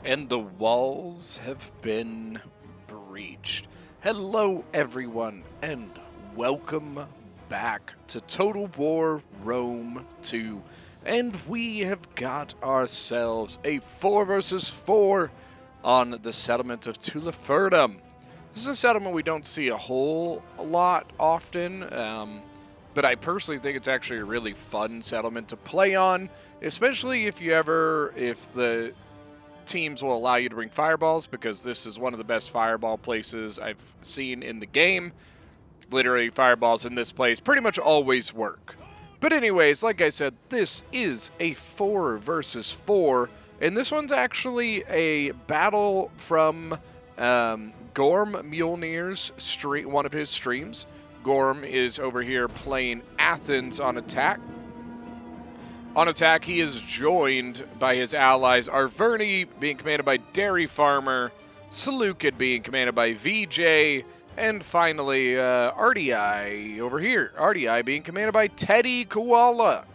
And the walls have been breached. Hello, everyone, and welcome back to Total War Rome 2. And we have got ourselves a 4 versus 4 on the settlement of Tuliferdum. This is a settlement we don't see a whole lot often, but I personally think it's actually a really fun settlement to play on, especially if the teams will allow you to bring fireballs, because this is one of the best fireball places I've seen in the game. Literally, fireballs in this place pretty much always work. But anyways, like I said, this is a 4 versus 4, and this one's actually a battle from Gorm Mjolnir's stream, one of his streams. Gorm is over here playing Athens on attack. On attack, he is joined by his allies, Arverni being commanded by Dairy Farmer, Seleucid being commanded by VJ, and finally Ardii over here. Ardii being commanded by Teddy Koala.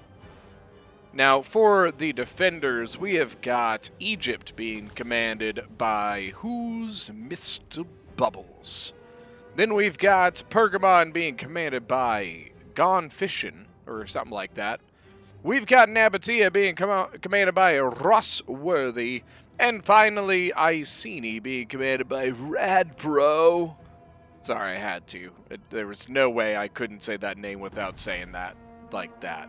Now, for the defenders, we have got Egypt being commanded by Who's Mr. Bubbles. Then we've got Pergamon being commanded by Gone Fishin', or something like that. We've got Nabatea being commanded by Rossworthy. And finally, Iceni being commanded by Radpro. Sorry, I had to. There was no way I couldn't say that name without saying that like that.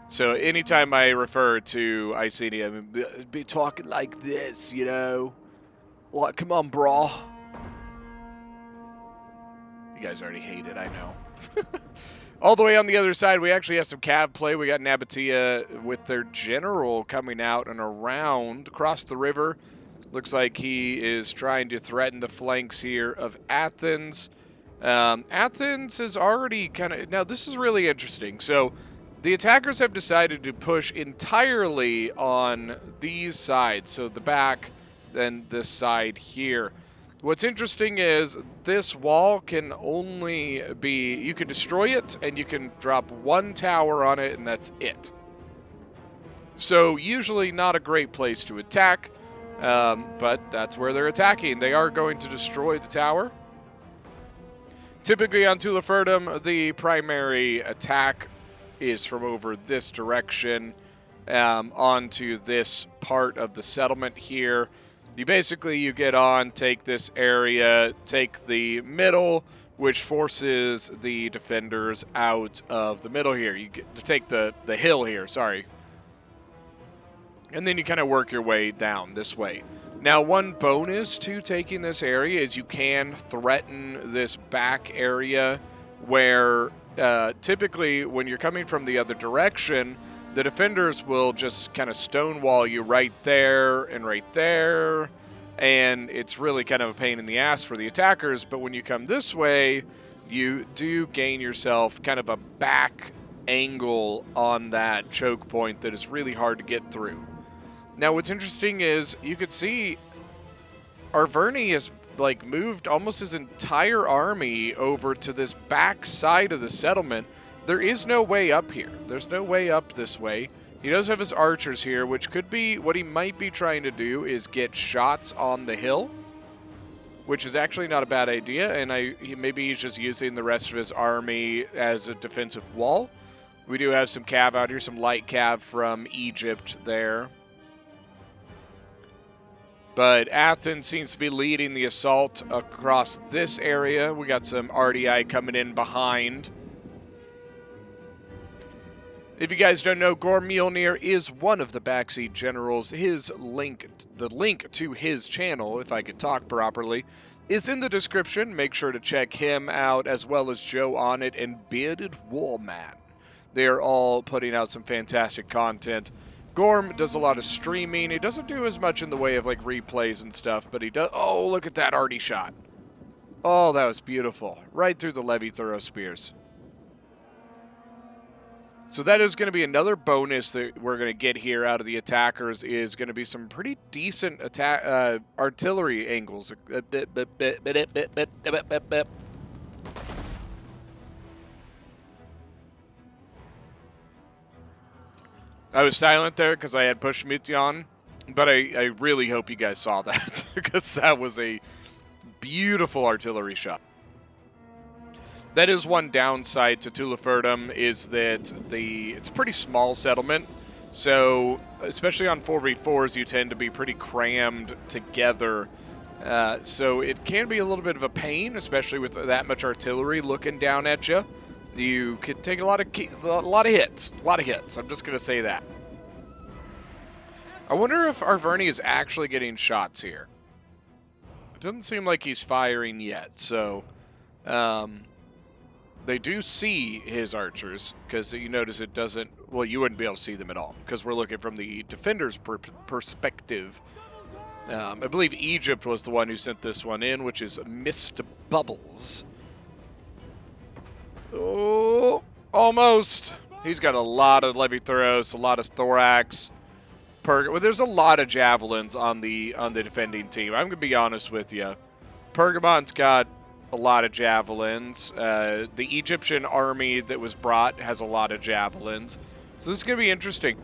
So anytime I refer to Iceni, I'm be talking like this, you know? Like, come on, brah. You guys already hate it, I know. All the way on the other side, we actually have some cav play. We got Nabatea with their general coming out and around across the river. Looks like he is trying to threaten the flanks here of Athens. Athens is already kind of... Now, this is really interesting. So, the attackers have decided to push entirely on these sides. So, the back, then this side here. What's interesting is this wall can only be, you can destroy it and you can drop one tower on it and that's it. So usually not a great place to attack, but that's where they're attacking. They are going to destroy the tower. Typically on Tuliferdum, the primary attack is from over this direction onto this part of the settlement here. You get on, take this area, take the middle, which forces the defenders out of the middle here. You get to take the hill here, sorry. And then you kind of work your way down this way. Now, one bonus to taking this area is you can threaten this back area where typically when you're coming from the other direction, the defenders will just kind of stonewall you right there and right there, and it's really kind of a pain in the ass for the attackers. But when you come this way, you do gain yourself kind of a back angle on that choke point that is really hard to get through. Now, what's interesting is you could see Arverni has like moved almost his entire army over to this back side of the settlement. There is no way up here. There's no way up this way. He does have his archers here, which could be what he might be trying to do is get shots on the hill, which is actually not a bad idea. And maybe he's just using the rest of his army as a defensive wall. We do have some cav out here, some light cav from Egypt there. But Athens seems to be leading the assault across this area. We got some RDI coming in behind. If you guys don't know, Gorm Mjolnir is one of the backseat generals. The link to his channel, if I could talk properly, is in the description. Make sure to check him out, as well as Joe On It and Bearded Warman. They're all putting out some fantastic content. Gorm does a lot of streaming. He doesn't do as much in the way of like replays and stuff, but he does. Oh, look at that arty shot. Oh, that was beautiful. Right through the Levy Thorough Spears. So that is going to be another bonus that we're going to get here out of the attackers, is going to be some pretty decent artillery angles. I was silent there because I had push mute on. But I really hope you guys saw that, because that was a beautiful artillery shot. That is one downside to Tulafurdum, is that it's a pretty small settlement. So, especially on 4v4s, you tend to be pretty crammed together. So it can be a little bit of a pain, especially with that much artillery looking down at you. You could take a lot of hits. A lot of hits. I'm just going to say that. I wonder if Arverni is actually getting shots here. It doesn't seem like he's firing yet, so they do see his archers, because you notice it doesn't, well, you wouldn't be able to see them at all, because we're looking from the defender's perspective. I believe Egypt was the one who sent this one in, which is Missed Bubbles. Oh, almost. He's got a lot of Levithuros, a lot of Thorax. Well, there's a lot of javelins on the defending team. I'm gonna be honest with you. Pergamon's got a lot of javelins. The Egyptian army that was brought has a lot of javelins. So this is gonna be interesting.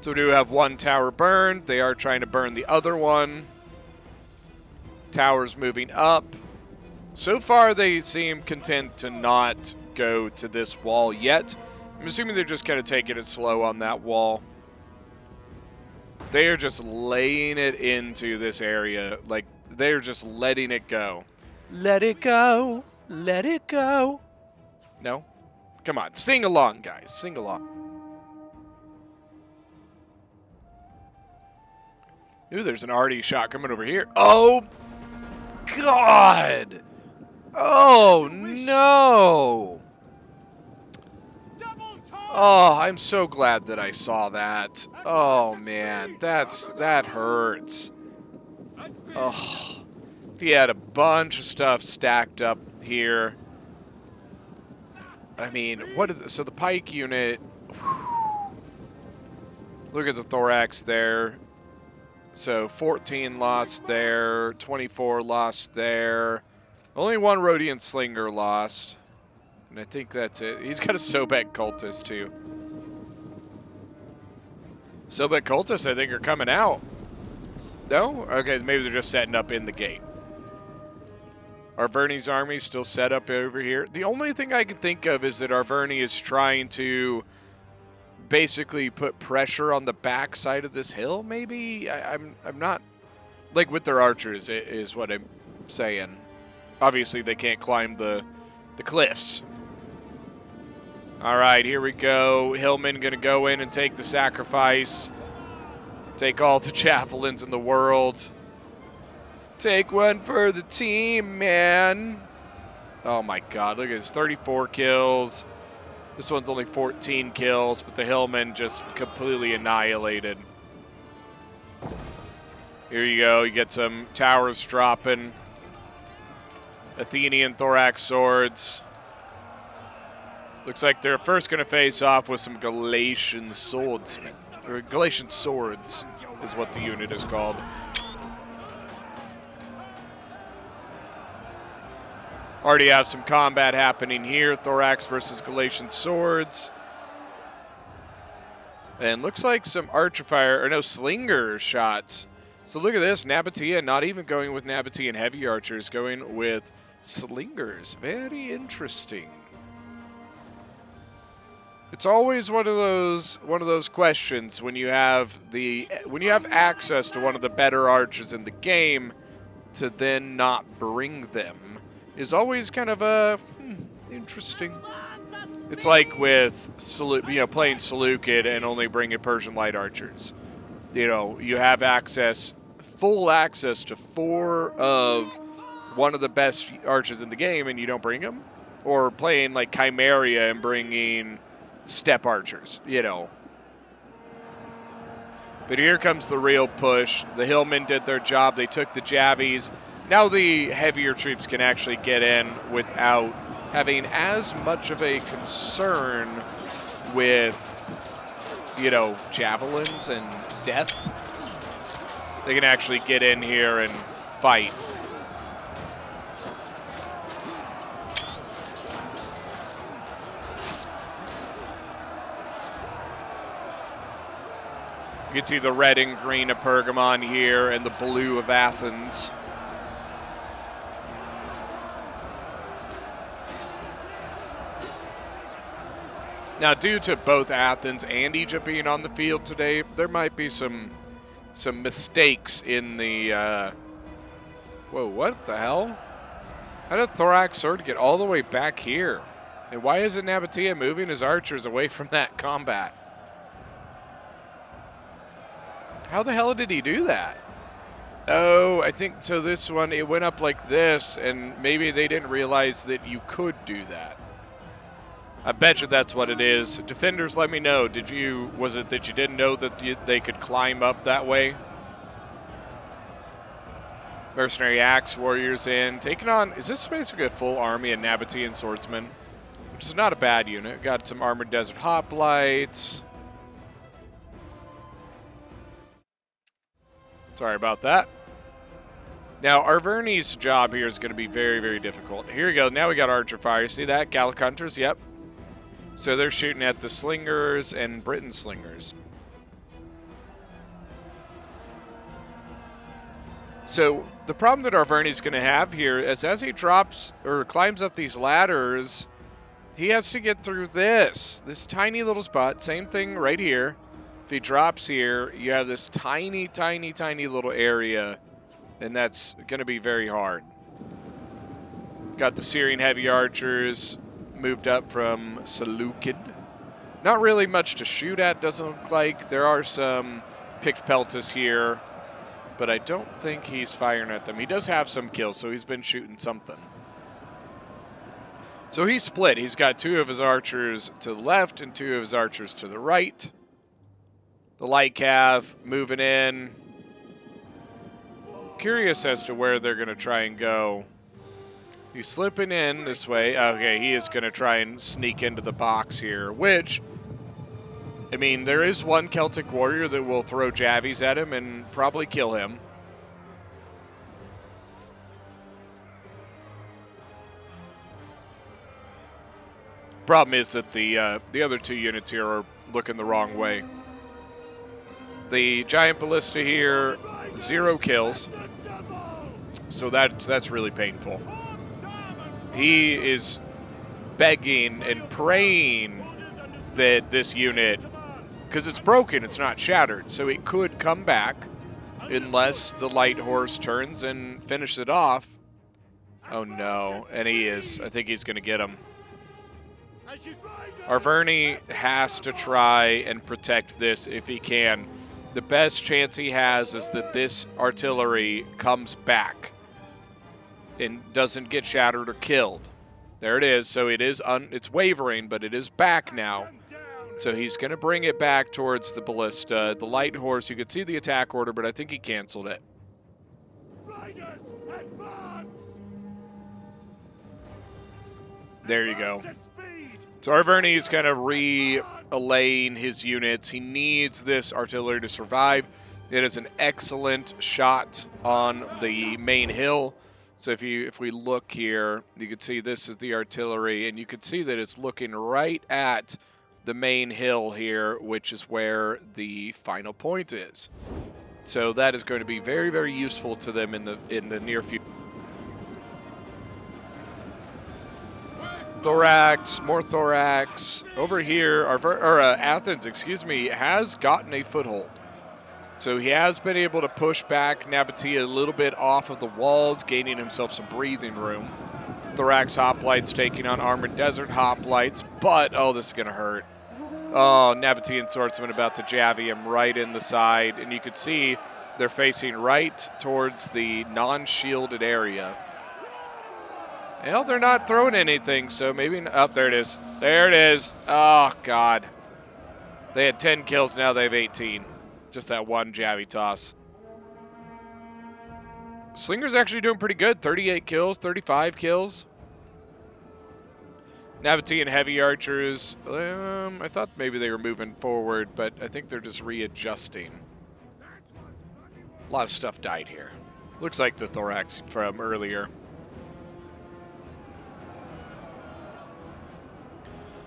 So we do have one tower burned. They are trying to burn the other one. Tower's moving up. So far, they seem content to not go to this wall yet. I'm assuming they're just kind of taking it slow on that wall. They are just laying it into this area. Like, they're just letting it go. Let it go. Let it go. No? Come on. Sing along, guys. Sing along. Ooh, there's an arty shot coming over here. Oh, God. Oh, no. Oh, I'm so glad that I saw that. Oh, man. That hurts. Oh. If he had a bunch of stuff stacked up here. I mean, so the pike unit. Look at the thorax there. So 14 lost there, 24 lost there. Only one Rhodian Slinger lost. And I think that's it. He's got a Sobek Cultist, too. Sobek Cultists, I think, are coming out. No? Okay, maybe they're just setting up in the gate. Arverni's army still set up over here. The only thing I can think of is that Arverni is trying to basically put pressure on the back side of this hill, maybe? I'm not... Like, with their archers, is what I'm saying. Obviously, they can't climb the cliffs. All right, here we go. Hillman going to go in and take the sacrifice. Take all the javelins in the world. Take one for the team, man. Oh, my God. Look at this. 34 kills. This one's only 14 kills, but the Hillman just completely annihilated. Here you go. You get some towers dropping. Athenian thorax swords. Looks like they're first going to face off with some Galatian swordsmen. Or Galatian swords is what the unit is called. Already have some combat happening here. Thorax versus Galatian swords. And looks like some archer fire, or no, slinger shots. So look at this. Nabatea not even going with Nabatean heavy archers, going with slingers. Very interesting. It's always one of those questions when you have access to one of the better archers in the game to then not bring them is always kind of a interesting. It's like with playing Seleucid and only bringing Persian light archers. You have full access to 4 of one of the best archers in the game, and you don't bring them, or playing like Chimeria and bringing step archers, But here comes the real push. The Hillmen did their job. They took the Javies. Now the heavier troops can actually get in without having as much of a concern with, javelins and death. They can actually get in here and fight. You can see the red and green of Pergamon here and the blue of Athens. Now, due to both Athens and Egypt being on the field today, there might be some mistakes in the... Whoa, what the hell? How did Thorax Sword get all the way back here? And why isn't Nabatea moving his archers away from that combat? How the hell did he do that? Oh, I think so. This one, it went up like this, and maybe they didn't realize that you could do that. I bet you that's what it is. Defenders, let me know. Was it that you didn't know that they could climb up that way? Mercenary Axe Warriors in. Taking on, is this basically a full army of Nabatean swordsmen? Which is not a bad unit. Got some Armored Desert Hoplites. Sorry about that. Now, Arverni's job here is going to be very, very difficult. Here we go. Now we got Archer Fire. See that? Gallic Hunters, yep. So they're shooting at the Slingers and Britain Slingers. So the problem that Arverni's going to have here is as he drops or climbs up these ladders, he has to get through this tiny little spot. Same thing right here. If he drops here, you have this tiny, tiny, tiny little area, and that's going to be very hard. Got the Syrian heavy archers moved up from Seleucid. Not really much to shoot at, doesn't look like. There are some picked peltas here, but I don't think he's firing at them. He does have some kills, so he's been shooting something. So he's split. He's got 2 of his archers to the left and 2 of his archers to the right. The light cav moving in. Curious as to where they're going to try and go. He's slipping in this way. Okay, he is going to try and sneak into the box here, which, I mean, there is one Celtic warrior that will throw javies at him and probably kill him. Problem is that the other 2 units here are looking the wrong way. The Giant Ballista here, 0 kills. So that's really painful. He is begging and praying that this unit, because it's broken, it's not shattered, so it could come back unless the light horse turns and finishes it off. Oh no, and he is. I think he's going to get him. Arverni has to try and protect this if he can. The best chance he has is that this artillery comes back and doesn't get shattered or killed. There it is. So it is it's wavering, but it is back now. So he's going to bring it back towards the ballista. The light horse, you could see the attack order, but I think he canceled it. There you go. So Arverni is kind of re-allaying his units. He needs this artillery to survive. It is an excellent shot on the main hill. So if we look here, you can see this is the artillery, and you can see that it's looking right at the main hill here, which is where the final point is. So that is going to be very, very useful to them in the near future. Thorax, more Thorax. Over here, Athens, excuse me, has gotten a foothold. So he has been able to push back Nabatea a little bit off of the walls, gaining himself some breathing room. Thorax Hoplites taking on Armored Desert Hoplites, but, oh, this is going to hurt. Oh, Nabatean Swordsman about to javy him right in the side, and you can see they're facing right towards the non-shielded area. Well, they're not throwing anything, so maybe... Oh, there it is. There it is. Oh, God. They had 10 kills, now they have 18. Just that one javy toss. Slinger's actually doing pretty good. 38 kills, 35 kills. Nabatean heavy archers. I thought maybe they were moving forward, but I think they're just readjusting. A lot of stuff died here. Looks like the Thorax from earlier.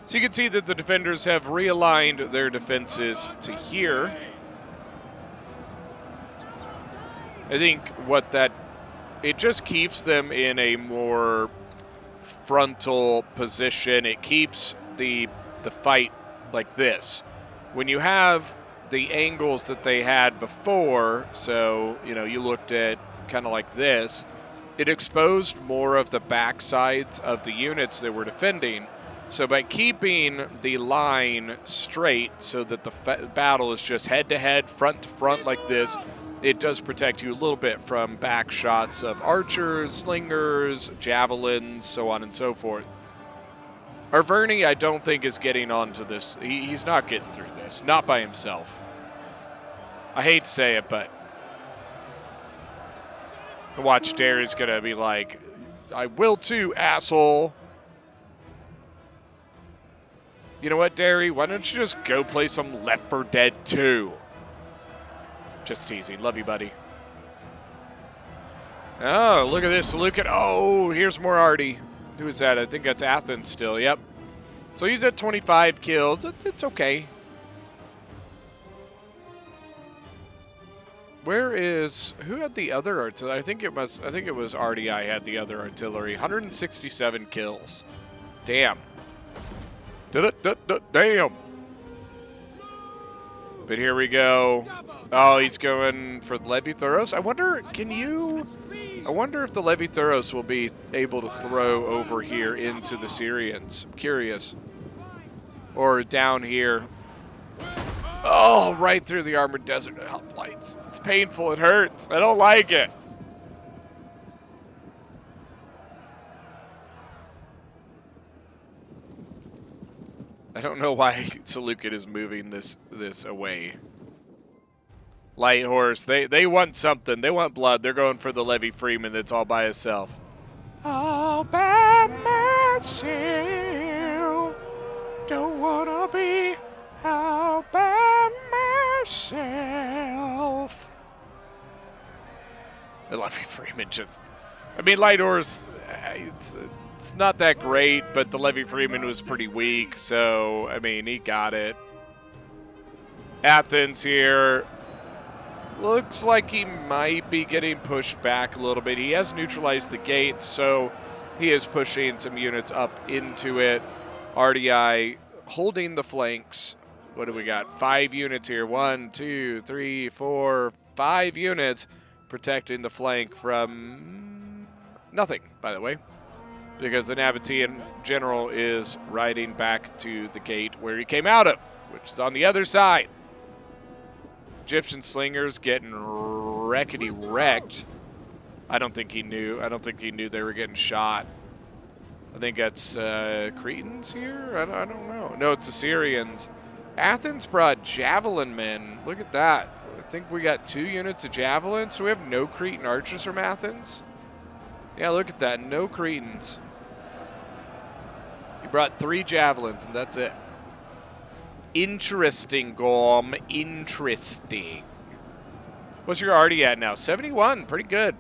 So you can see that the defenders have realigned their defenses to here. I think it just keeps them in a more frontal position. It keeps the fight like this. When you have the angles that they had before, so, you looked at kind of like this, it exposed more of the backsides of the units that were defending. So by keeping the line straight so that the battle is just head-to-head, front-to-front like this, it does protect you a little bit from back shots of archers, slingers, javelins, so on and so forth. Arverni, I don't think, is getting onto this. He's not getting through this. Not by himself. I hate to say it, but watch Derry's going to be like, I will too, asshole. You know what, Derry? Why don't you just go play some Left 4 Dead 2? Just teasing. Love you, buddy. Oh, look at this. Oh, here's more Artie. Who is that? I think that's Athens still. Yep. So he's at 25 kills. It's okay. Who had the other artillery? I think it was RDI had the other artillery. 167 kills. Damn. Damn. But here we go. Oh, he's going for Levy Thuros. I wonder if the Levy Thuros will be able to throw over here into the Syrians. I'm curious. Or down here. Oh, right through the armored desert hoplites. It's painful. It hurts. I don't like it. I don't know why Seleucid is moving this away. Light horse. They want something. They want blood. They're going for the Levy Freeman that's all by himself. All by myself. Don't wanna be all by myself. The Levy Freeman just... Light horse... It's not that great, but the Levy Freeman was pretty weak, so, he got it. Athens here. Looks like he might be getting pushed back a little bit. He has neutralized the gate, so he is pushing some units up into it. RDI holding the flanks. What do we got? 5 units here. 1, 2, 3, 4, 5 units protecting the flank from nothing, by the way. Because the Nabatean general is riding back to the gate where he came out of, which is on the other side. Egyptian slingers getting wreckety wrecked. I don't think he knew they were getting shot. I think that's Cretans here? I don't know. No, it's Assyrians. Athens brought javelin men. Look at that. I think we got 2 units of javelins. So we have no Cretan archers from Athens. Yeah, look at that. No Cretans. He brought 3 javelins, and that's it. Interesting, Gorm. Interesting. What's your RD at now? 71. Pretty good.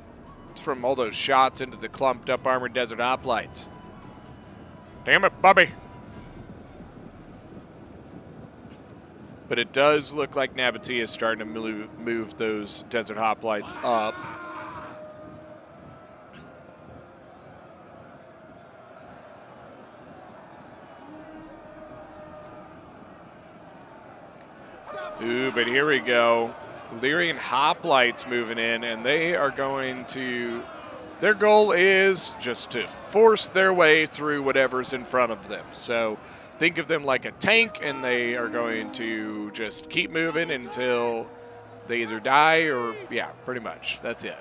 It's from all those shots into the clumped up armored desert hoplites. Damn it, Bobby. But it does look like Nabatea is starting to move those desert hoplites up. Ooh, but here we go. Illyrian hoplites moving in, and they are going to... Their goal is just to force their way through whatever's in front of them. So think of them like a tank, and they are going to just keep moving until they either die or, yeah, pretty much. That's it.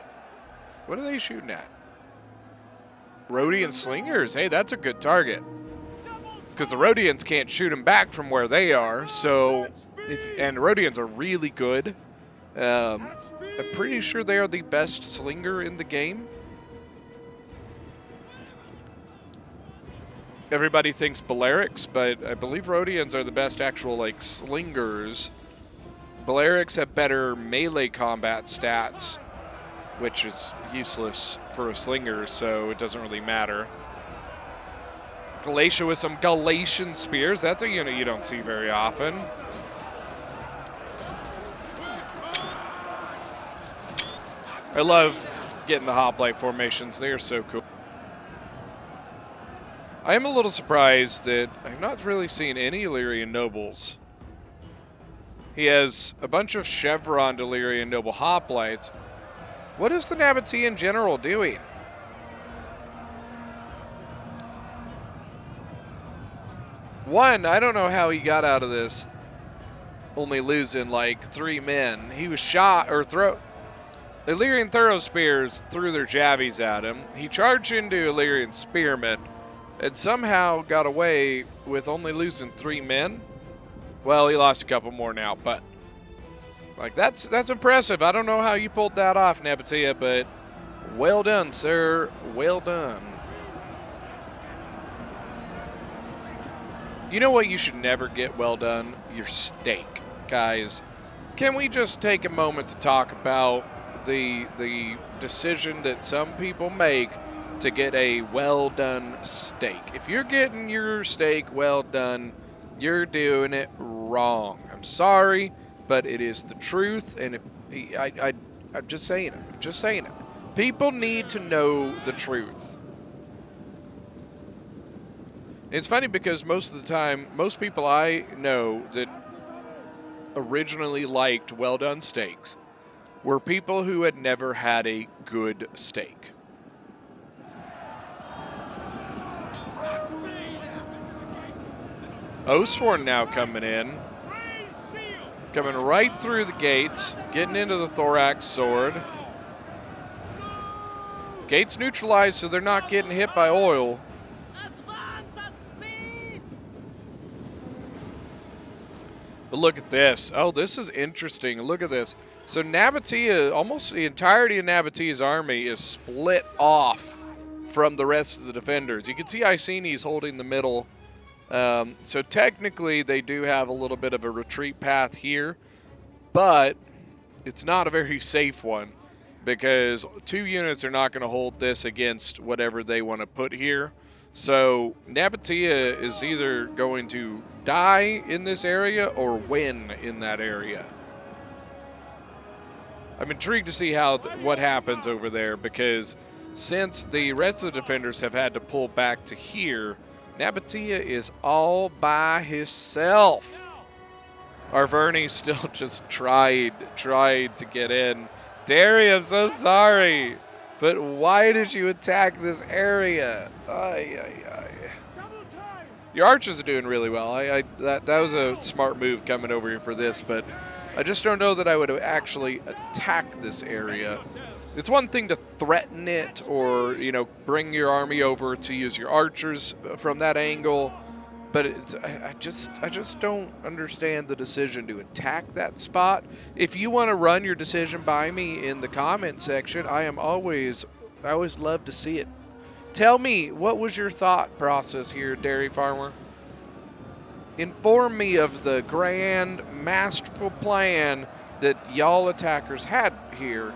What are they shooting at? Rhodian slingers. Hey, that's a good target. Because the Rhodians can't shoot them back from where they are, so... and Rhodians are really good. I'm pretty sure they are the best slinger in the game. Everybody thinks Balearics, but I believe Rhodians are the best actual, slingers. Balearics have better melee combat stats, which is useless for a slinger, so it doesn't really matter. Galatia with some Galatian spears. That's a unit you don't see very often. I love getting the hoplite formations. They are so cool. I am a little surprised that I've not really seen any Illyrian nobles. He has a bunch of chevron Illyrian noble hoplites. What is the Nabatean general doing? One, I don't know how he got out of this only losing like 3 men. He was shot or Illyrian thorough spears threw their javies at him. He charged into Illyrian spearmen and somehow got away with only losing 3 men. Well, he lost a couple more now, but like that's impressive. I don't know how you pulled that off, Nabatea, but well done, sir. Well done. You know what you should never get well done? Your steak. Guys, can we just take a moment to talk about the decision that some people make to get a well done steak? If you're getting your steak well done, you're doing it wrong. I'm sorry, but it is the truth, and I'm just saying it. I'm just saying it. People need to know the truth. It's funny because most of the time, most people I know that originally liked well-done steaks were people who had never had a good steak. Oathsworn now coming in. Coming right through the gates, getting into the thorax sword. Gates neutralized, so they're not getting hit by oil. But look at this. Oh, this is interesting. Look at this. So Nabatea, almost the entirety of Nabatea's army is split off from the rest of the defenders. You can see Iceni's holding the middle. So technically they do have a little bit of a retreat path here, but it's not a very safe one because 2 units are not going to hold this against whatever they want to put here. So Nabatea is either going to die in this area or win in that area. I'm intrigued to see what happens over there because since the rest of the defenders have had to pull back to here, Nabatea is all by himself. Arverni still just tried to get in. Derry, I'm so sorry, but why did you attack this area? Your archers are doing really well. That was a smart move coming over here for this, but I just don't know that I would have actually attacked this area. It's one thing to threaten it or, bring your army over to use your archers from that angle, but I just don't understand the decision to attack that spot. If you want to run your decision by me in the comment section, I always love to see it. Tell me, what was your thought process here, Dairy Farmer? Inform me of the grand, masterful plan that y'all attackers had here,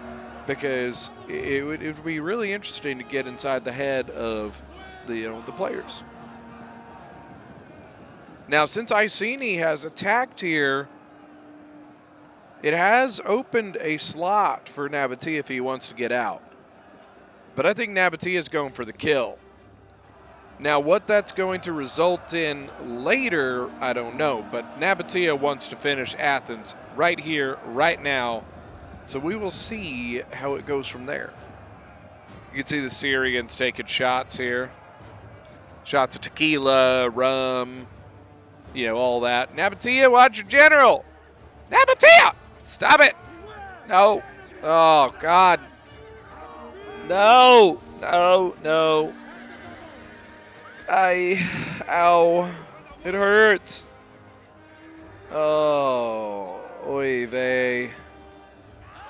because it would be really interesting to get inside the head of the players. Now, since Iceni has attacked here, it has opened a slot for Nabatea if he wants to get out. But I think Nabatea is going for the kill. Now, what that's going to result in later, I don't know. But Nabatea wants to finish Athens right here, right now. So we will see how it goes from there. You can see the Syrians taking shots here. Shots of tequila, rum, all that. Nabatea, watch your general. Nabatea, stop it. No. Oh, God. No. Ow. It hurts. Oh, oy vey.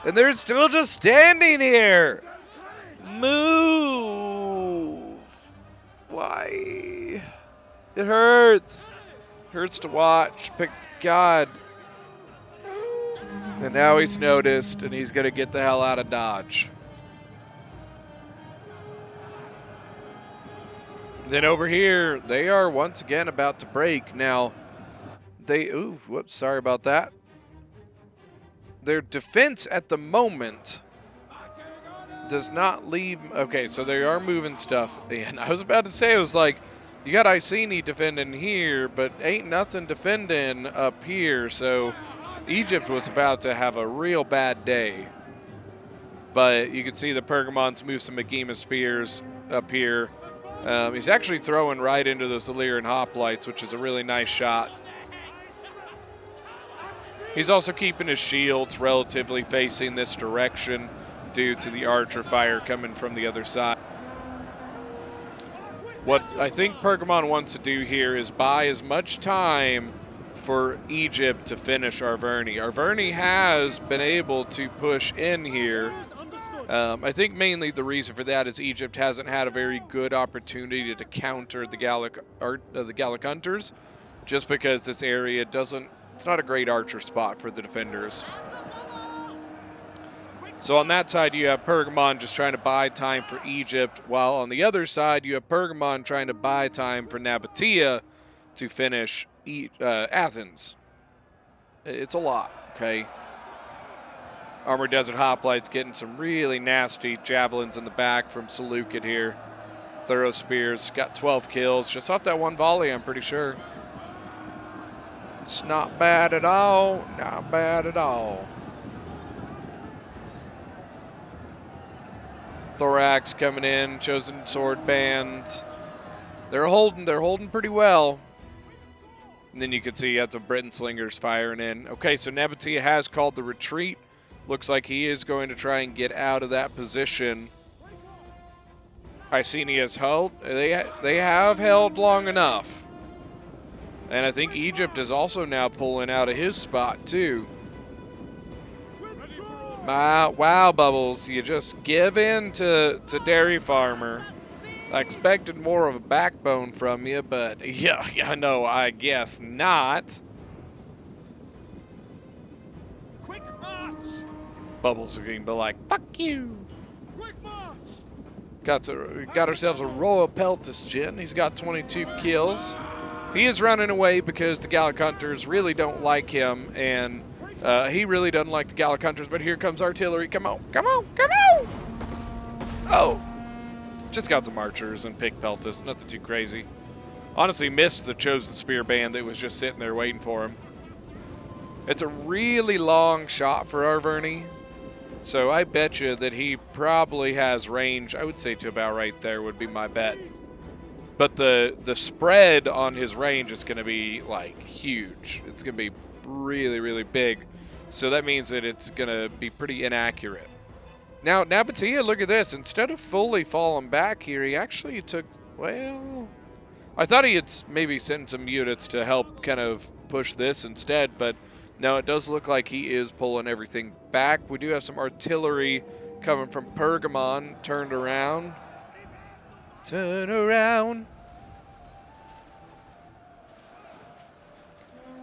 And they're still just standing here. Move. Why? It hurts. Hurts to watch, but God. And now he's noticed, and he's going to get the hell out of Dodge. Then over here, they are once again about to break. Now, sorry about that. Their defense at the moment does not leave. Okay, so they are moving stuff. And I was about to say, it was like, you got Iceni defending here, but ain't nothing defending up here. So Egypt was about to have a real bad day. But you can see the Pergamons move some Magema spears up here. He's actually throwing right into those Illyrian hoplites, which is a really nice shot. He's also keeping his shields relatively facing this direction due to the archer fire coming from the other side. What I think Pergamon wants to do here is buy as much time for Egypt to finish Arverni. Arverni has been able to push in here. I think mainly the reason for that is Egypt hasn't had a very good opportunity to counter the Gallic Hunters, just because this area it's not a great archer spot for the defenders. So on that side, you have Pergamon just trying to buy time for Egypt, while on the other side, you have Pergamon trying to buy time for Nabatea to finish Athens. It's a lot, okay? Armored Desert Hoplites getting some really nasty javelins in the back from Seleucid here. Thorough Spears got 12 kills just off that one volley, I'm pretty sure. It's not bad at all, not bad at all. Thorax coming in, Chosen Sword Band. They're holding pretty well. And then you can see you had some Britain Slingers firing in. Okay, so Nabatea has called the retreat. Looks like he is going to try and get out of that position. Iceni has held. They have held long enough. And I think Egypt is also now pulling out of his spot too. Wow, Bubbles, you just give in to Dairy Farmer. I expected more of a backbone from you, but yeah, no, I guess not. Quick march! Bubbles are going to be like, fuck you. Quick march! Got ourselves a Royal Peltis Jin. He's got 22 kills. He is running away because the Gallic Hunters really don't like him, and he really doesn't like the Gallic Hunters, but here comes artillery. Come on, come on, come on! Oh, just got some archers and picked Peltis. Nothing too crazy. Honestly, missed the Chosen Spear Band that was just sitting there waiting for him. It's a really long shot for Arverni, so I bet you that he probably has range. I would say to about right there would be my bet. But the spread on his range is going to be like huge. It's going to be really, really big. So that means that it's going to be pretty inaccurate. Now, Nabatea, look at this. Instead of fully falling back here, he actually took, well, I thought he had maybe sent some units to help kind of push this instead, but no, it does look like he is pulling everything back. We do have some artillery coming from Pergamon, turned around. Turn around.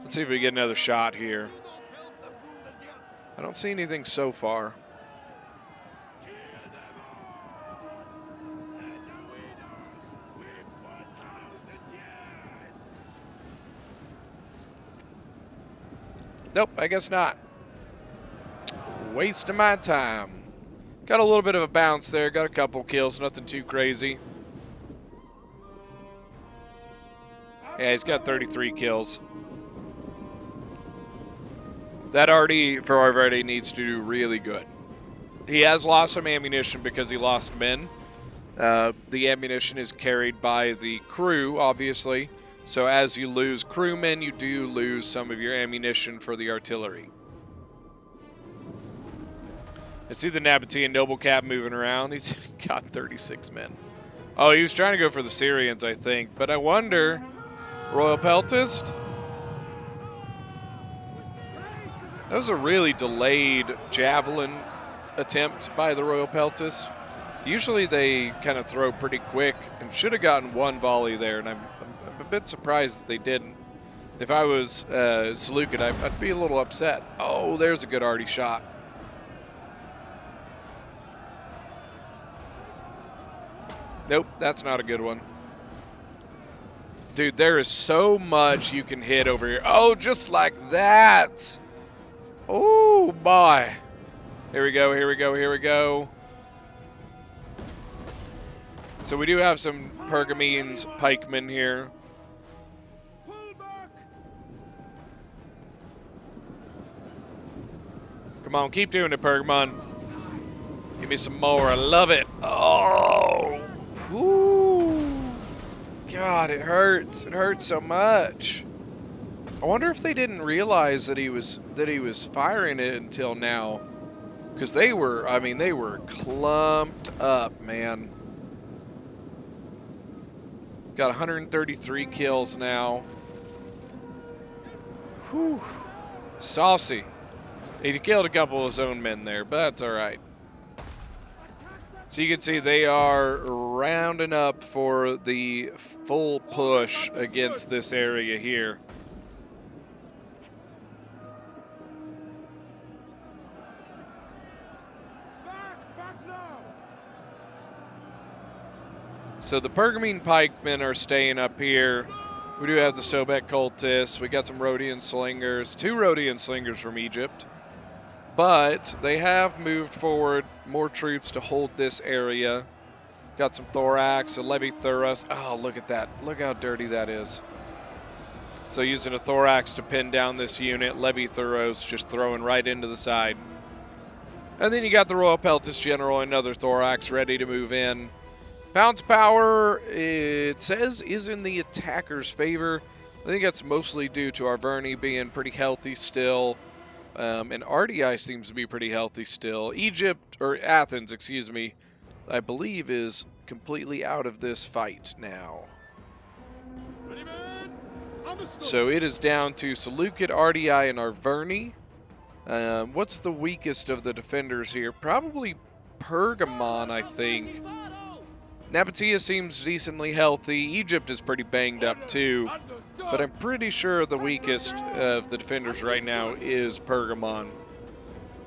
Let's see if we get another shot here. I don't see anything so far. Nope, I guess not. Waste of my time. Got a little bit of a bounce there. Got a couple kills. Nothing too crazy. Yeah, he's got 33 kills. That already, for Arverni, needs to do really good. He has lost some ammunition because he lost men. The ammunition is carried by the crew, obviously. So as you lose crewmen, you do lose some of your ammunition for the artillery. I see the Nabatean Noble Cap moving around. He's got 36 men. Oh, he was trying to go for the Syrians, I think. But I wonder, Royal Peltist? That was a really delayed javelin attempt by the Royal Peltist. Usually they kind of throw pretty quick and should have gotten one volley there, and I'm a bit surprised that they didn't. If I was Seleucid, I'd be a little upset. Oh, there's a good arty shot. Nope, that's not a good one. Dude, there is so much you can hit over here. Oh, just like that. Oh, boy. Here we go, here we go, here we go. So we do have some Pergamines pikemen here. Pull back. Come on, keep doing it, Pergamon. Give me some more. I love it. Oh, whoo. God, it hurts. It hurts so much. I wonder if they didn't realize that he was firing it until now, because they were clumped up, man. Got 133 kills now. Whew. Saucy. He killed a couple of his own men there, but that's all right. So you can see they are rounding up for the full push against this area here. Back now. So the Pergamene pikemen are staying up here. We do have the Sobek cultists. We got some Rhodian slingers, 2 Rhodian slingers from Egypt. But they have moved forward more troops to hold this area. Got some Thorax, a Levi Thuros. Oh, look at that. Look how dirty that is. So using a Thorax to pin down this unit, Levi Thuros just throwing right into the side. And then you got the Royal Peltis General, another Thorax ready to move in. Pounce power, it says, is in the attacker's favor. I think that's mostly due to Arverni being pretty healthy still. And RDI seems to be pretty healthy still. Egypt, or Athens, excuse me, I believe is completely out of this fight now. Ready, man? Understood. So it is down to Seleucid, RDI, and Arverni. What's the weakest of the defenders here? Probably Pergamon, I think. Nabatea seems decently healthy. Egypt is pretty banged up too. But I'm pretty sure the weakest of the defenders right now is Pergamon.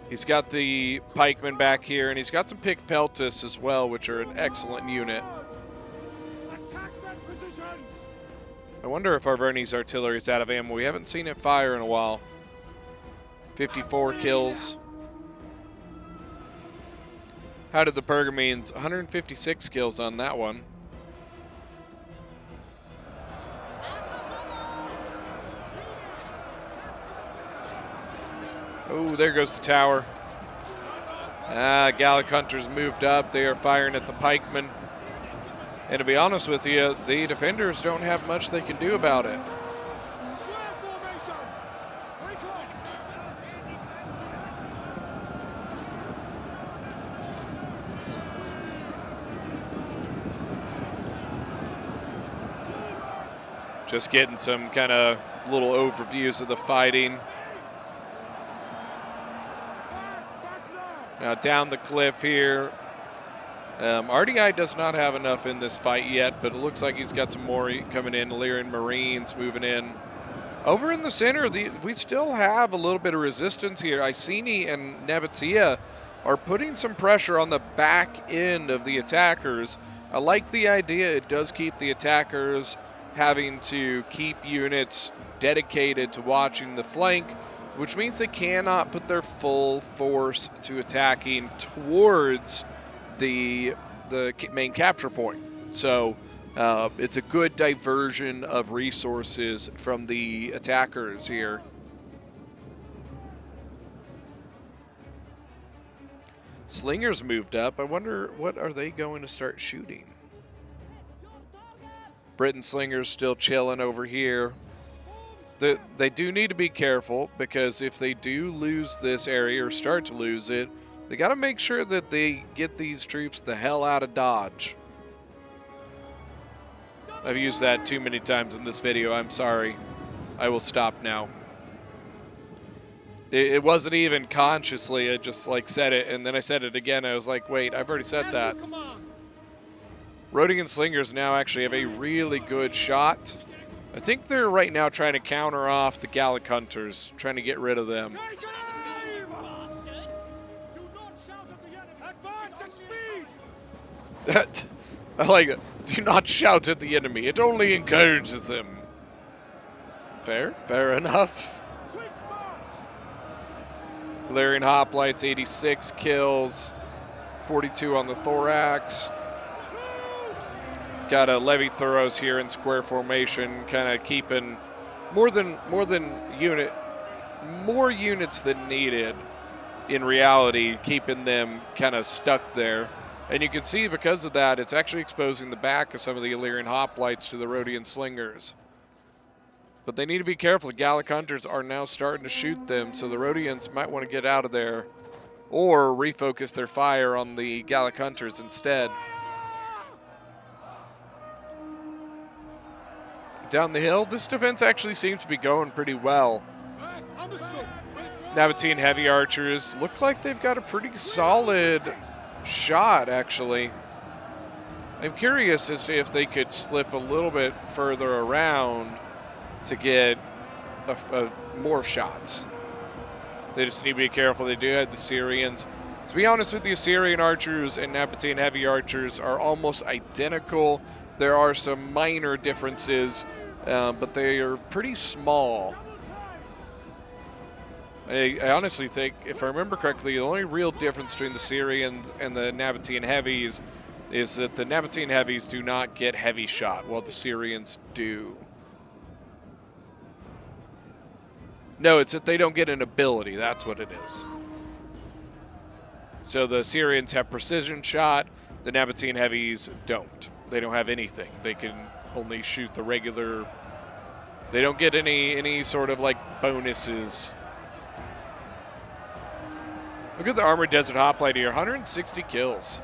He's got the pikemen back here, and he's got some pick peltis as well, which are an excellent unit. Attack their positions. I wonder if Arverni's artillery is out of ammo. We haven't seen it fire in a while. 54 kills. How did the Pergamines? 156 kills on that one. Oh, there goes the tower. Gallic Hunters moved up. They are firing at the pikemen. And to be honest with you, the defenders don't have much they can do about it. Square formation. Break off. Just getting some kind of little overviews of the fighting. Now down the cliff here. RDI does not have enough in this fight yet, but it looks like he's got some more coming in. Illyrian Marines moving in. Over in the center, we still have a little bit of resistance here. Iceni and Nabatea are putting some pressure on the back end of the attackers. I like the idea. It does keep the attackers having to keep units dedicated to watching the flank, which means they cannot put their full force to attacking towards the main capture point. So it's a good diversion of resources from the attackers here. Slingers moved up. I wonder, what are they going to start shooting? Britain Slingers still chilling over here. They do need to be careful, because if they do lose this area or start to lose it, they got to make sure that they get these troops the hell out of Dodge. I've used that too many times in this video. I'm sorry. I will stop now. It wasn't even consciously. I just said it, and then I said it again. I was like, wait, I've already said that. Rhodian Slingers now actually have a really good shot. I think they're right now trying to counter off the Gallic Hunters, trying to get rid of them. Take aim! Do not shout at the enemy. Advance at speed. I like it. Do not shout at the enemy. It only encourages them. Fair enough. Quick march. Illyrian Hoplites, 86 kills, 42 on the Thorax. Move. got a levy throws here in square formation, kind of keeping more units than needed in reality, keeping them kind of stuck there. And you can see because of that, it's actually exposing the back of some of the Illyrian hoplites to the Rhodian slingers. But they need to be careful. The Gallic hunters are now starting to shoot them, so the Rhodians might want to get out of there or refocus their fire on the Gallic hunters instead. Down the hill, this defense actually seems to be going pretty well. Nabatean heavy archers look like they've got a pretty solid shot, actually. I'm curious as to if they could slip a little bit further around to get more shots. They just need to be careful. They do have the Syrians. To be honest with you, Syrian archers and Nabatean heavy archers are almost identical. There are some minor differences, but they are pretty small. I honestly think, if I remember correctly, the only real difference between the Syrians and the Nabatean heavies is that the Nabatean heavies do not get heavy shot, while the Syrians do. No, it's that they don't get an ability. That's what it is. So the Syrians have precision shot. The Nabatean heavies don't. They don't have anything. They can only shoot the regular. They don't get any sort of like bonuses. Look at the Armored Desert Hoplite here. 160 kills.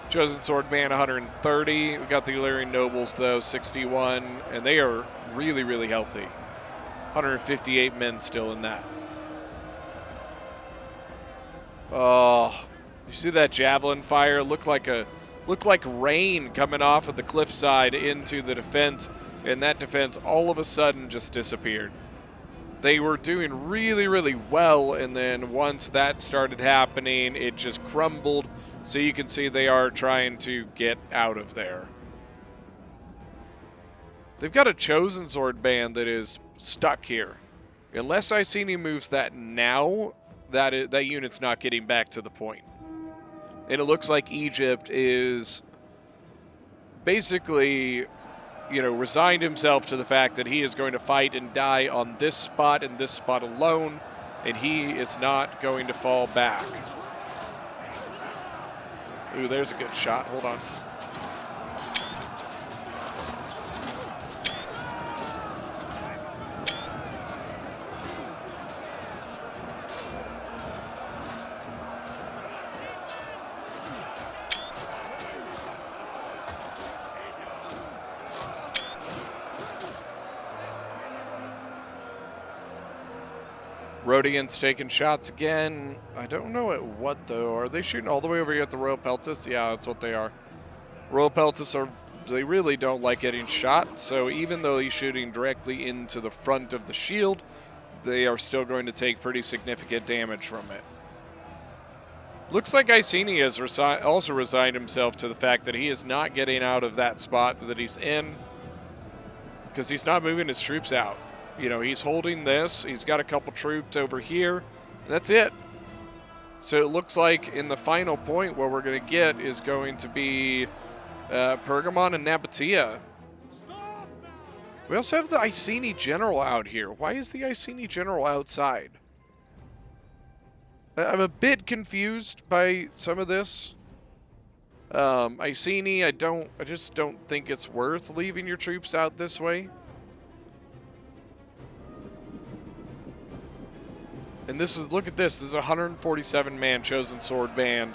Chosen Sword Band 130. We got the Illyrian Nobles though 61, and they are really, really healthy. 158 men still in that. Oh, you see that javelin fire? Looked like rain coming off of the cliffside into the defense, and that defense all of a sudden just disappeared. They were doing really, really well, and then once that started happening, it just crumbled. So you can see they are trying to get out of there. They've got a Chosen Sword band that is stuck here. Unless Iceni moves that now, that unit's not getting back to the point. And it looks like Egypt is basically, resigned himself to the fact that he is going to fight and die on this spot and this spot alone, and he is not going to fall back. Ooh, there's a good shot. Hold on. Rhodians taking shots again. I don't know at what, though. Are they shooting all the way over here at the Royal Peltis? Yeah, that's what they are. Royal Peltis they really don't like getting shot, so even though he's shooting directly into the front of the shield, they are still going to take pretty significant damage from it. Looks like Iceni has also resigned himself to the fact that he is not getting out of that spot that he's in, because he's not moving his troops out. He's holding this. He's got a couple troops over here. And that's it. So it looks like in the final point, what we're going to get is going to be Pergamon and Nabatea. We also have the Iceni General out here. Why is the Iceni General outside? I'm a bit confused by some of this. Iceni, I just don't think it's worth leaving your troops out this way. And look at this. This is a 147-man Chosen Sword band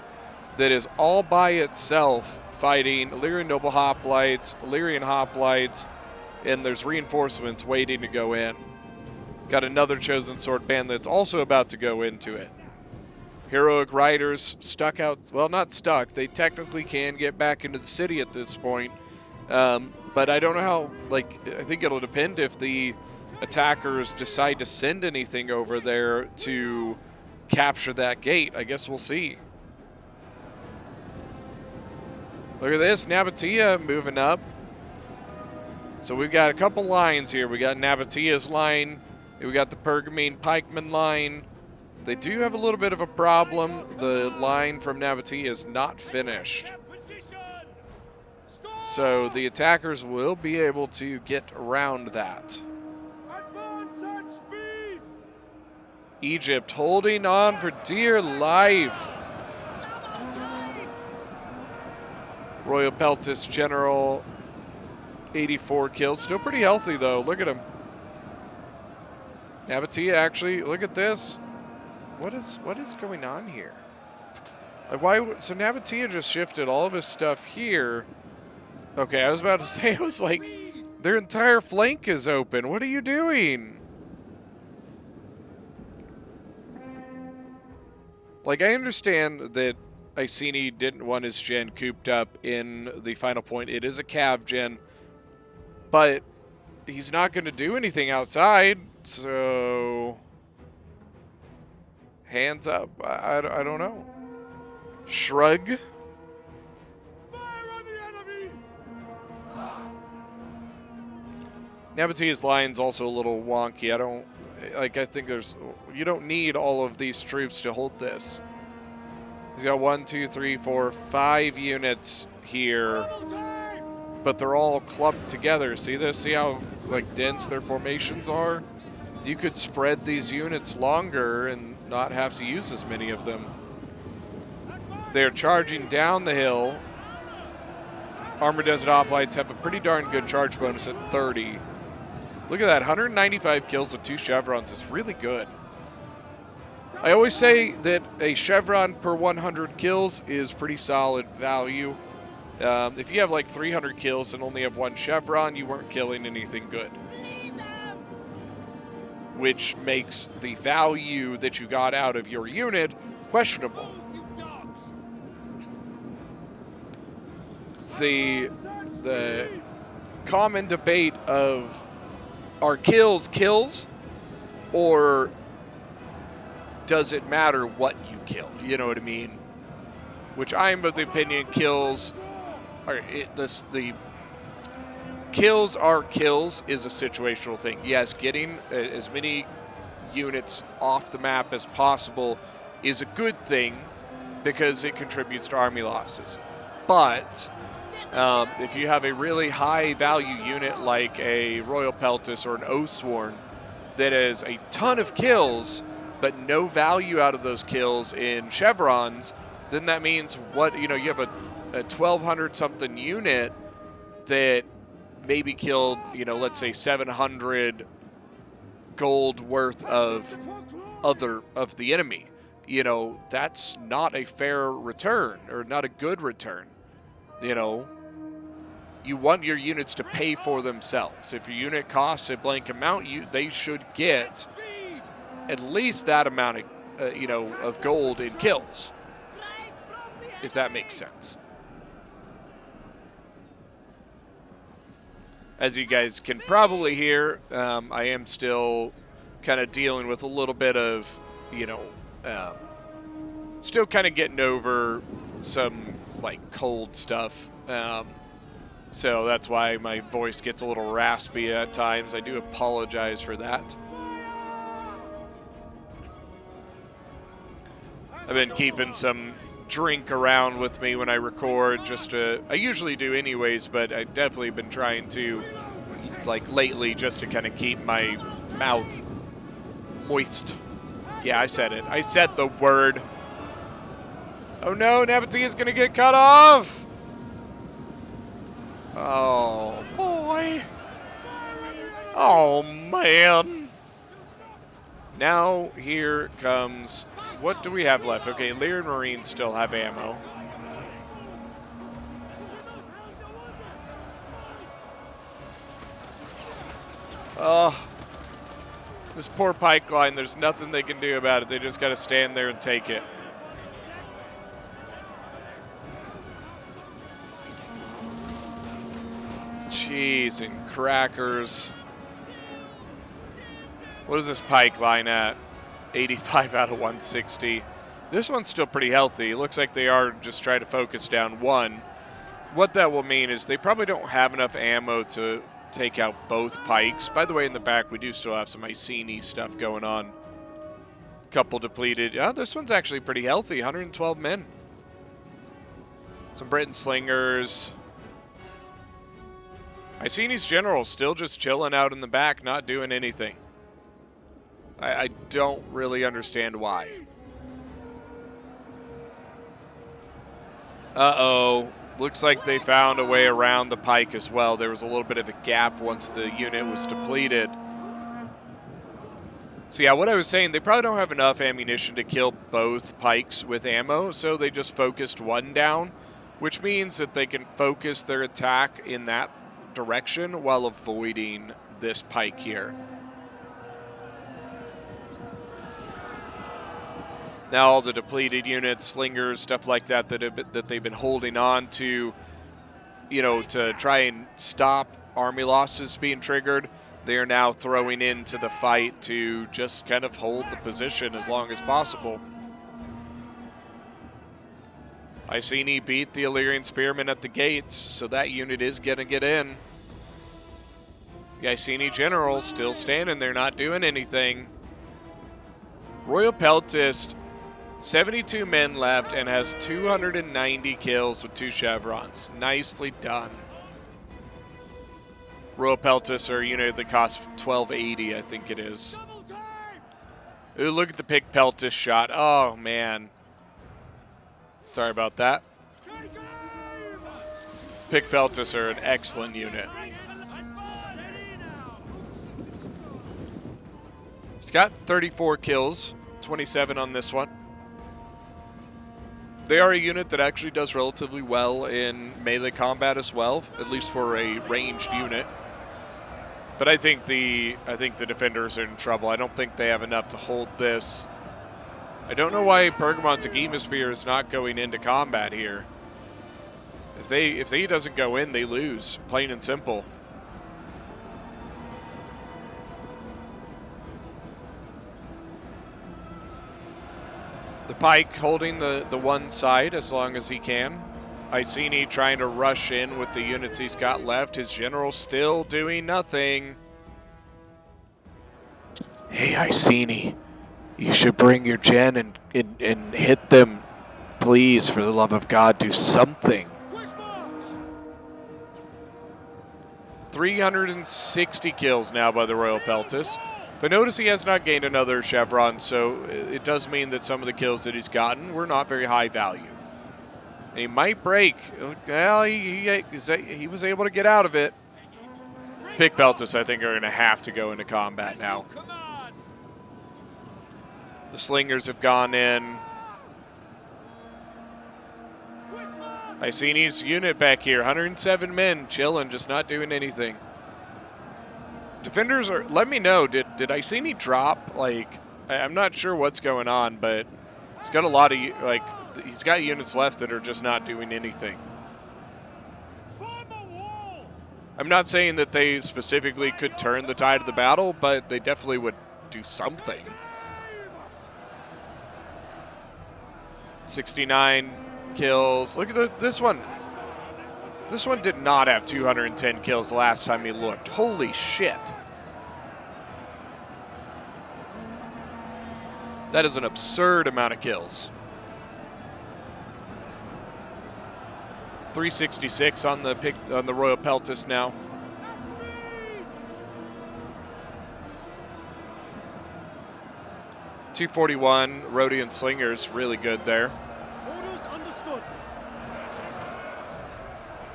that is all by itself fighting Illyrian Noble Hoplites, Illyrian Hoplites, and there's reinforcements waiting to go in. Got another Chosen Sword band that's also about to go into it. Heroic Riders stuck out. Well, not stuck. They technically can get back into the city at this point. But I don't know how, I think it'll depend if the attackers decide to send anything over there to capture that gate. I guess we'll see. Look at this, Nabatea moving up. So we've got a couple lines here. We got Nabatea's line, we got the Pergamene pikeman line. They do have a little bit of a problem. The line from Nabatea is not finished. So the attackers will be able to get around that. Advance at speed! Egypt holding on for dear life. Royal Peltis General, 84 kills. Still pretty healthy, though. Look at him. Nabatea, actually, look at this. What is going on here? Like, why? So Nabatea just shifted all of his stuff here. Okay, I was about to say, it was like, their entire flank is open. What are you doing? Like, I understand that Iceni didn't want his gen cooped up in the final point. It is a cav gen, but he's not going to do anything outside, so hands up. I don't know. Shrug. Fire on the enemy! Nabatea's line's also a little wonky. I think you don't need all of these troops to hold this. He's got 1, 2, 3, 4, 5 units here, Double time! but they're all clumped together. See this? See how like dense their formations are? You could spread these units longer and not have to use as many of them. They're charging down the hill. Armored Desert Hoplites have a pretty darn good charge bonus at 30. Look at that, 195 kills with 2 chevrons is really good. I always say that a chevron per 100 kills is pretty solid value. If you have like 300 kills and only have 1 chevron, you weren't killing anything good. Which makes the value that you got out of your unit questionable. Move, you dogs! It's the common debate of, are kills, or does it matter what you kill? You know what I mean? Which I'm of the opinion kills the kills are kills is a situational thing. Yes, getting as many units off the map as possible is a good thing because it contributes to army losses. But if you have a really high value unit like a Royal Peltis or an Oathsworn that has a ton of kills but no value out of those kills in chevrons, then that means you have a 1,200 something unit that maybe killed, let's say 700 gold worth of the enemy. That's not a fair return or not a good return. You want your units to pay for themselves. If your unit costs a blank amount, they should get at least that amount of gold in kills, if that makes sense. As you guys can probably hear, I am still kind of dealing with a little bit of, still kind of getting over some cold stuff. So that's why my voice gets a little raspy at times. I do apologize for that. I've been keeping some drink around with me when I record, I usually do anyways, but I've definitely been trying to, lately, just to kind of keep my mouth moist. Yeah, I said it. I said the word. Oh no, Nabatea is going to get cut off! Oh, boy. Oh, man. Now, here comes... What do we have left? Okay, Lear and Marines still have ammo. Oh, this poor pike line, there's nothing they can do about it. They just got to stand there and take it. Cheese and crackers. What is this pike line at? 85 out of 160. This one's still pretty healthy. It looks like they are just trying to focus down one. What that will mean is they probably don't have enough ammo to take out both pikes. By the way, in the back, we do still have some Iceni stuff going on. Couple depleted. Yeah, this one's actually pretty healthy. 112 men. Some Britain slingers. Icini's general still just chilling out in the back, not doing anything. I don't really understand why. Uh-oh. Looks like they found a way around the pike as well. There was a little bit of a gap once the unit was depleted. So yeah, what I was saying, they probably don't have enough ammunition to kill both pikes with ammo, so they just focused one down, which means that they can focus their attack in that direction while avoiding this pike here. Now all the depleted units, slingers, stuff like that that they've been holding on to, you know, to try and stop army losses being triggered, they are now throwing into the fight to just kind of hold the position as long as possible. Icini beat the Illyrian Spearmen at the gates, so that unit is going to get in. The Icini General still standing there, not doing anything. Royal Peltist, 72 men left and has 290 kills with 2 chevrons. Nicely done. Royal Peltists are a unit that costs 1280, I think it is. Ooh, look at the Pick Peltist shot. Oh, man. Sorry about that. Pick Peltists are an excellent unit. He's got 34 kills, 27 on this one. They are a unit that actually does relatively well in melee combat as well, at least for a ranged unit. But I think the defenders are in trouble. I don't think they have enough to hold this. I don't know why Pergamon's Agema Spear is not going into combat here. If he doesn't go in, they lose, plain and simple. The Pike holding the one side as long as he can. Icini trying to rush in with the units he's got left. His general still doing nothing. Hey, Icini, you should bring your gen and hit them. Please, for the love of God, do something. 360 kills now by the Royal Peltis. But notice he has not gained another chevron, so it does mean that some of the kills that he's gotten were not very high value. And he might break. Well, he was able to get out of it. Pick Peltis, I think, are going to have to go into combat now. The slingers have gone in. Icini's unit back here, 107 men, chilling, just not doing anything. Defenders are, let me know, did Icini drop? Like, I'm not sure what's going on, but he's got a lot of, like, he's got units left that are just not doing anything. I'm not saying that they specifically could turn the tide of the battle, but they definitely would do something. 69 kills. Look at this one. This one did not have 210 kills the last time he looked. Holy shit. That is an absurd amount of kills. 366 on the Royal Peltis now. .241 Rhodian Slingers, really good there. Orders understood.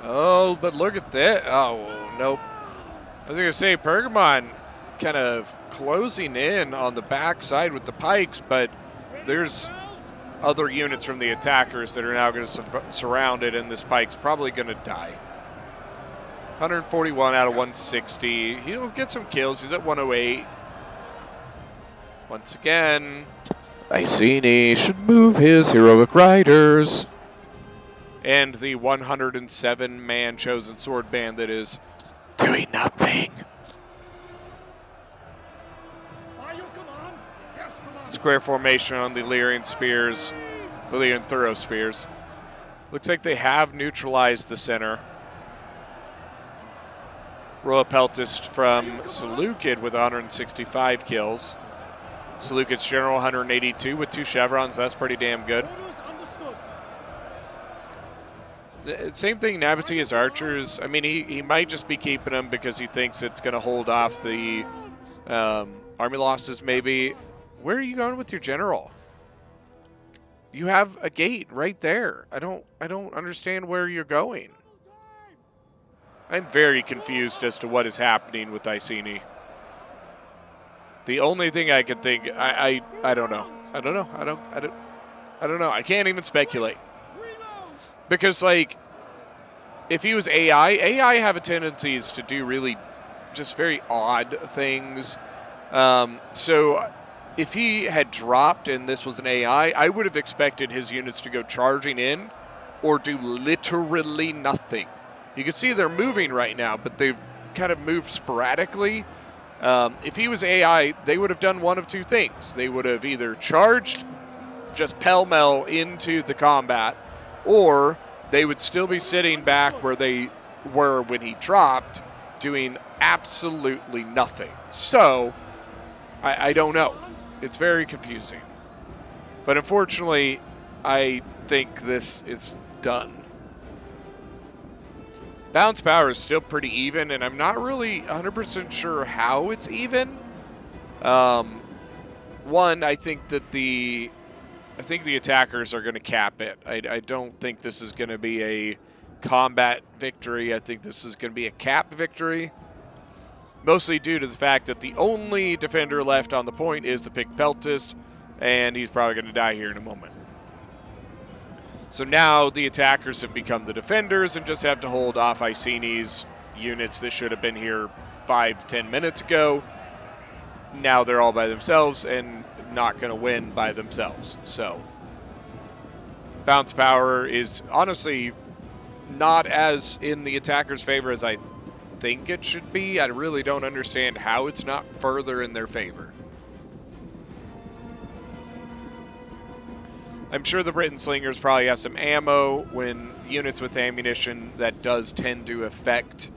Oh, but look at that. Oh, nope. I was going to say, Pergamon kind of closing in on the backside with the pikes, but there's other units from the attackers that are now going to surround it, and this pike's probably going to die. 141 out of 160. He'll get some kills. He's at 108. Once again, Icini should move his heroic riders. And the 107-man chosen sword band that is doing nothing. By your command? Yes, command. Square formation on the Illyrian spears, Illyrian thorough spears. Looks like they have neutralized the center. Royal Peltist from Seleucid with 165 kills. Seleucid's general 182 with 2 chevrons. That's pretty damn good. Orders understood. Same thing, Nabataea's archers. I mean, he might just be keeping them because he thinks it's going to hold off the army losses, maybe. Where are you going with your general? You have a gate right there. I don't understand where you're going. I'm very confused as to what is happening with Iceni. The only thing I can think, I don't know. I don't know. I don't know. I can't even speculate. Because, like, if he was AI have a tendencies to do really just very odd things. So if he had dropped and this was an AI, I would have expected his units to go charging in or do literally nothing. You can see they're moving right now, but they've kind of moved sporadically. If he was AI, they would have done one of two things. They would have either charged just pell-mell into the combat, or they would still be sitting back where they were when he dropped, doing absolutely nothing. So, I don't know. It's very confusing. But unfortunately, I think this is done. Bounce power is still pretty even, and I'm not really 100% sure how it's even. One, I think the attackers are going to cap it. I don't think this is going to be a combat victory. I think this is going to be a cap victory. Mostly due to the fact that the only defender left on the point is the Pick Peltist, and he's probably going to die here in a moment. So now the attackers have become the defenders and just have to hold off Iceni's units that should have been here 5-10 minutes ago. Now they're all by themselves and not going to win by themselves. So bounce power is honestly not as in the attacker's favor as I think it should be. I really don't understand how it's not further in their favor. I'm sure the Briton Slingers probably have some ammo. When units with ammunition, that does tend to affect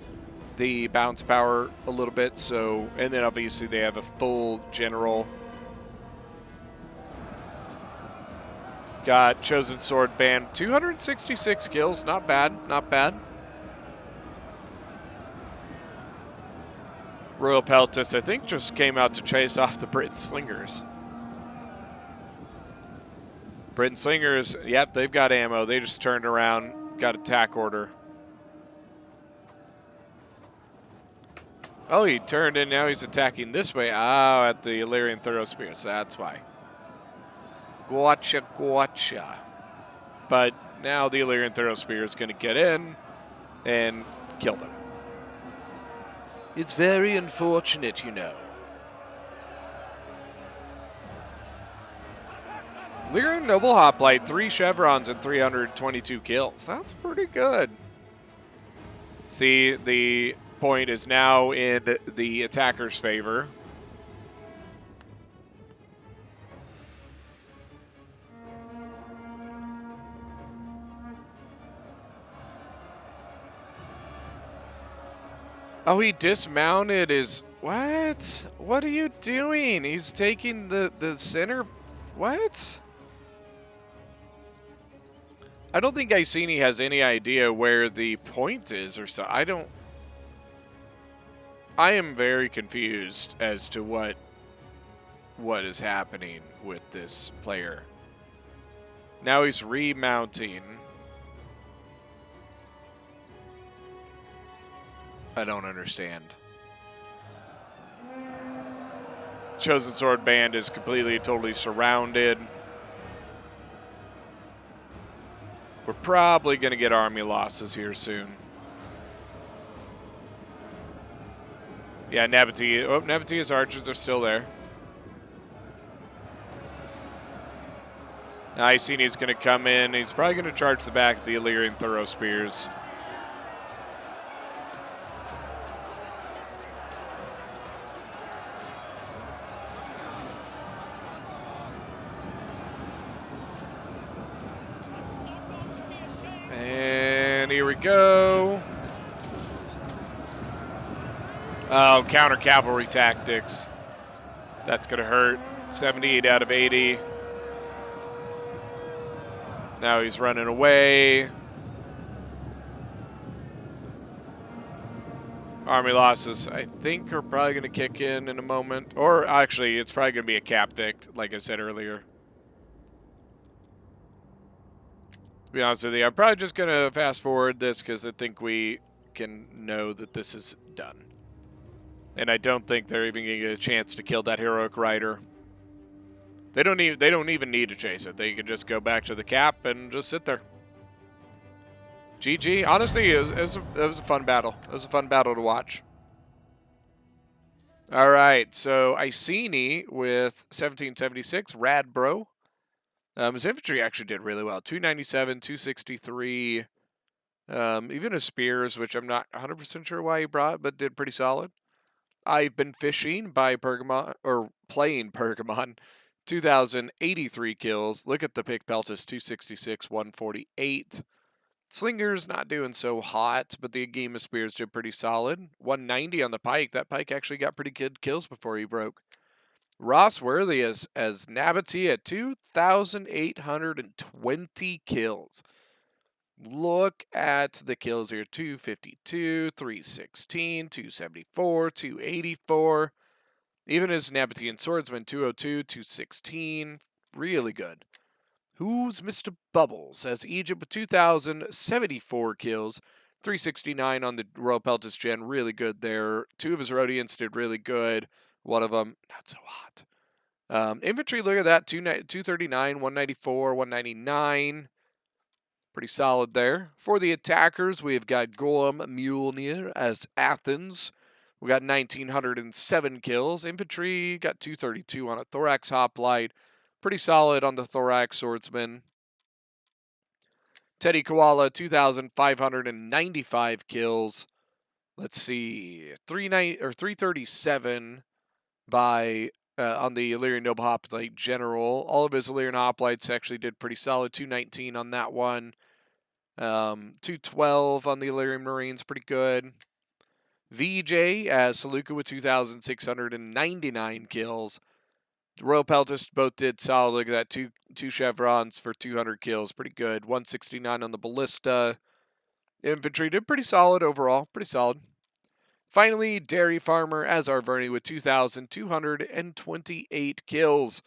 the bounce power a little bit. So, and then obviously they have a full general. Got Chosen Sword Band, 266 kills, not bad, not bad. Royal Peltist, I think, just came out to chase off the Briton Slingers. Briton Slingers, yep, they've got ammo. They just turned around, got attack order. Oh, he turned in, now he's attacking this way. Oh, at the Illyrian Thorough Spears, that's why. Gotcha, gotcha. But now the Illyrian Thorough Spear is going to get in and kill them. It's very unfortunate, you know. Illyrian Noble Hoplite, 3 chevrons and 322 kills. That's pretty good. See, the point is now in the attacker's favor. Oh, he dismounted his... What? What are you doing? He's taking the center... What? I don't think Iceni has any idea where the point is or so. I am very confused as to what is happening with this player. Now he's remounting. I don't understand. Chosen Sword Band is completely, totally surrounded. We're probably going to get army losses here soon. Yeah, Nabataea. Oh, Nabataea's archers are still there. Now Iceni's going to come in. He's probably going to charge the back of the Illyrian Thorough Spears. And here we go. Oh, counter cavalry tactics. That's going to hurt. 78 out of 80. Now he's running away. Army losses, I think, are probably going to kick in a moment. Or actually, it's probably going to be a cap vict, like I said earlier. To be honest with you, I'm probably just going to fast forward this because I think we can know that this is done. And I don't think they're even going to get a chance to kill that heroic rider. They don't even need to chase it. They can just go back to the cap and just sit there. GG. Honestly, it was a fun battle. It was a fun battle to watch. All right, so Iceni with 1776, rad bro. His infantry actually did really well. 297, 263. Even his spears, which I'm not 100% sure why he brought, but did pretty solid. I've been fishing by Pergamon, or playing Pergamon. 2,083 kills. Look at the pick peltis, 266, 148. Slinger's not doing so hot, but the game of spears did pretty solid. 190 on the pike. That pike actually got pretty good kills before he broke. Ross Worthy as Nabatee at 2,820 kills. Look at the kills here. 252, 316, 274, 284. Even as Nabatean Swordsman, 202, 216. Really good. Who's Mr. Bubbles? As Egypt with 2,074 kills. 369 on the Royal Peltis Gen. Really good there. Two of his Rhodians did really good. One of them, not so hot. Infantry, look at that. 239, 194, 199. Pretty solid there. For the attackers, we've got Golem Mjolnir as Athens. We got 1,907 kills. Infantry got 232 on a Thorax Hoplite. Pretty solid on the Thorax Swordsman. Teddy Koala, 2,595 kills. Let's see, 337 by on the Illyrian Noble Hoplite General. All of his Illyrian Hoplites actually did pretty solid. 219 on that one. 212 on the Illyrian Marines, pretty good. VJ as Seleucus with 2,699 kills. Royal Peltis both did solid. Look at that, two chevrons for 200 kills, pretty good. 169 on the Ballista. Infantry did pretty solid overall, pretty solid. Finally, Dairy Farmer as Arverni with 2,228 kills.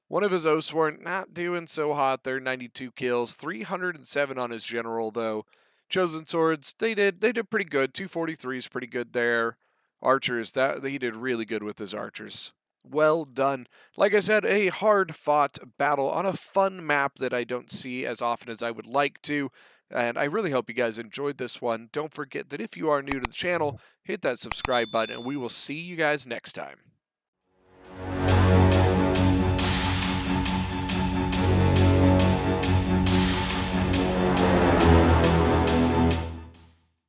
One of his Oathsworn not doing so hot there, 92 kills. 307 on his General, though. Chosen Swords, they did pretty good. 243 is pretty good there. Archers, he did really good with his archers. Well done. Like I said, a hard-fought battle on a fun map that I don't see as often as I would like to. And I really hope you guys enjoyed this one. Don't forget that if you are new to the channel, hit that subscribe button, and we will see you guys next time.